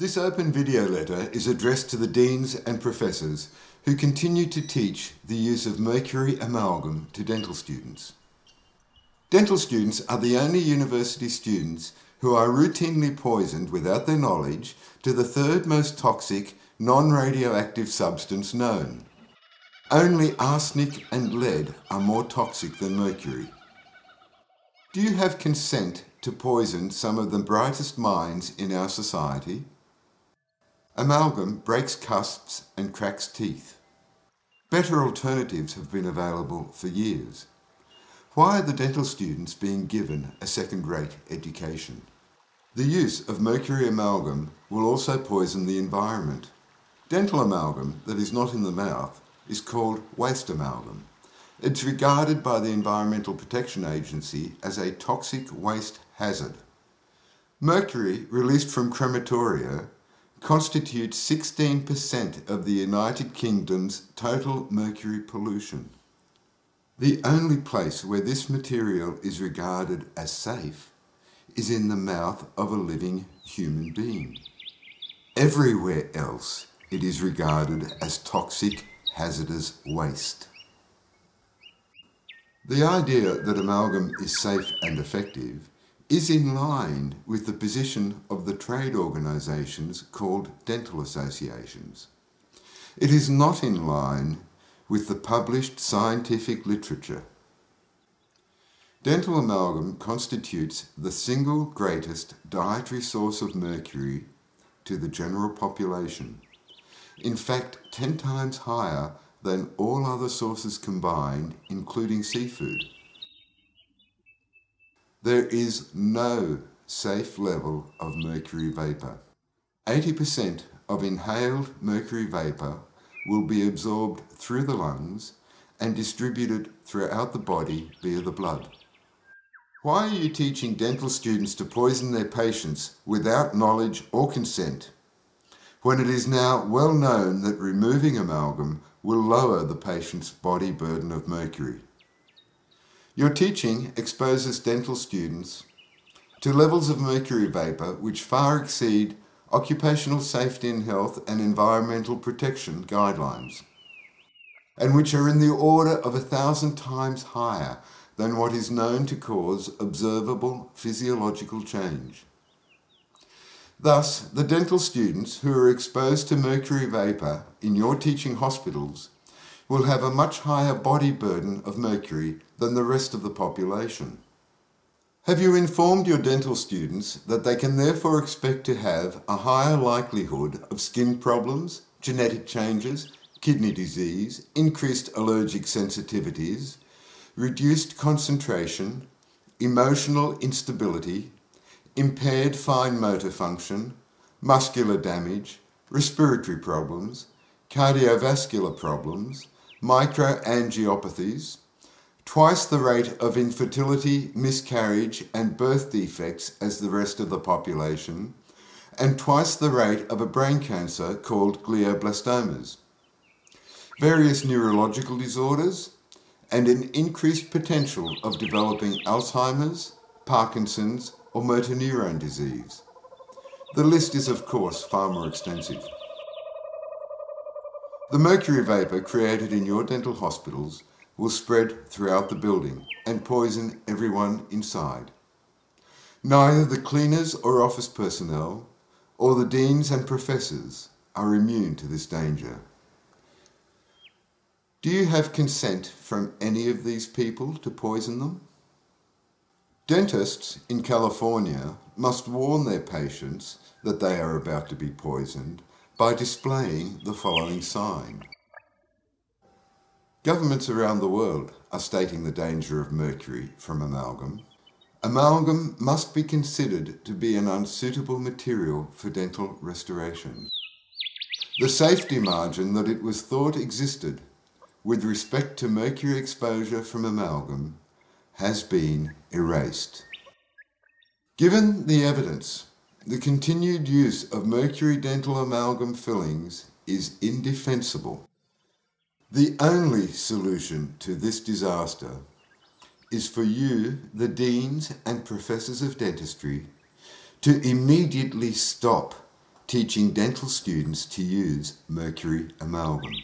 This open video letter is addressed to the deans and professors who continue to teach the use of mercury amalgam to dental students. Dental students are the only university students who are routinely poisoned without their knowledge to the third most toxic non-radioactive substance known. Only arsenic and lead are more toxic than mercury. Do you have consent to poison some of the brightest minds in our society? Amalgam breaks cusps and cracks teeth. Better alternatives have been available for years. Why are the dental students being given a second-rate education? The use of mercury amalgam will also poison the environment. Dental amalgam that is not in the mouth is called waste amalgam. It's regarded by the Environmental Protection Agency as a toxic waste hazard. Mercury released from crematoria constitutes 16% of the United Kingdom's total mercury pollution. The only place where this material is regarded as safe is in the mouth of a living human being. Everywhere else, it is regarded as toxic, hazardous waste. The idea that amalgam is safe and effective is in line with the position of the trade organisations called dental associations. It is not in line with the published scientific literature. Dental amalgam constitutes the single greatest dietary source of mercury to the general population. In fact, 10 times higher than all other sources combined, including seafood. There is no safe level of mercury vapour. 80% of inhaled mercury vapour will be absorbed through the lungs and distributed throughout the body via the blood. Why are you teaching dental students to poison their patients without knowledge or consent, when it is now well known that removing amalgam will lower the patient's body burden of mercury? Your teaching exposes dental students to levels of mercury vapour which far exceed occupational safety and health and environmental protection guidelines, and which are in the order of 1,000 times higher than what is known to cause observable physiological change. Thus, the dental students who are exposed to mercury vapour in your teaching hospitals will have a much higher body burden of mercury than the rest of the population. Have you informed your dental students that they can therefore expect to have a higher likelihood of skin problems, genetic changes, kidney disease, increased allergic sensitivities, reduced concentration, emotional instability, impaired fine motor function, muscular damage, respiratory problems, cardiovascular problems, microangiopathies, twice the rate of infertility, miscarriage and birth defects as the rest of the population, and twice the rate of a brain cancer called glioblastomas, various neurological disorders, and an increased potential of developing Alzheimer's, Parkinson's, or motor neurone disease. The list is, of course, far more extensive. The mercury vapour created in your dental hospitals will spread throughout the building and poison everyone inside. Neither the cleaners or office personnel or the deans and professors are immune to this danger. Do you have consent from any of these people to poison them? Dentists in California must warn their patients that they are about to be poisoned by displaying the following sign. Governments around the world are stating the danger of mercury from amalgam. Amalgam must be considered to be an unsuitable material for dental restoration. The safety margin that it was thought existed with respect to mercury exposure from amalgam has been erased. Given the evidence, the continued use of mercury dental amalgam fillings is indefensible. The only solution to this disaster is for you, the deans and professors of dentistry, to immediately stop teaching dental students to use mercury amalgam.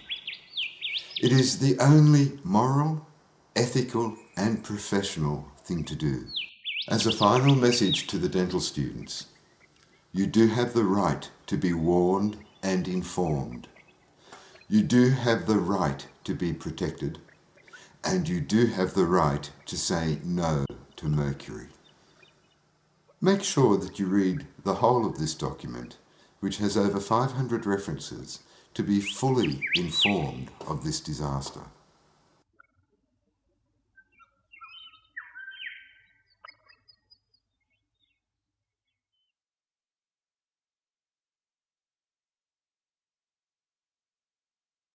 It is the only moral, ethical and professional thing to do. As a final message to the dental students, you do have the right to be warned and informed. You do have the right to be protected, and you do have the right to say no to mercury. Make sure that you read the whole of this document, which has over 500 references, to be fully informed of this disaster.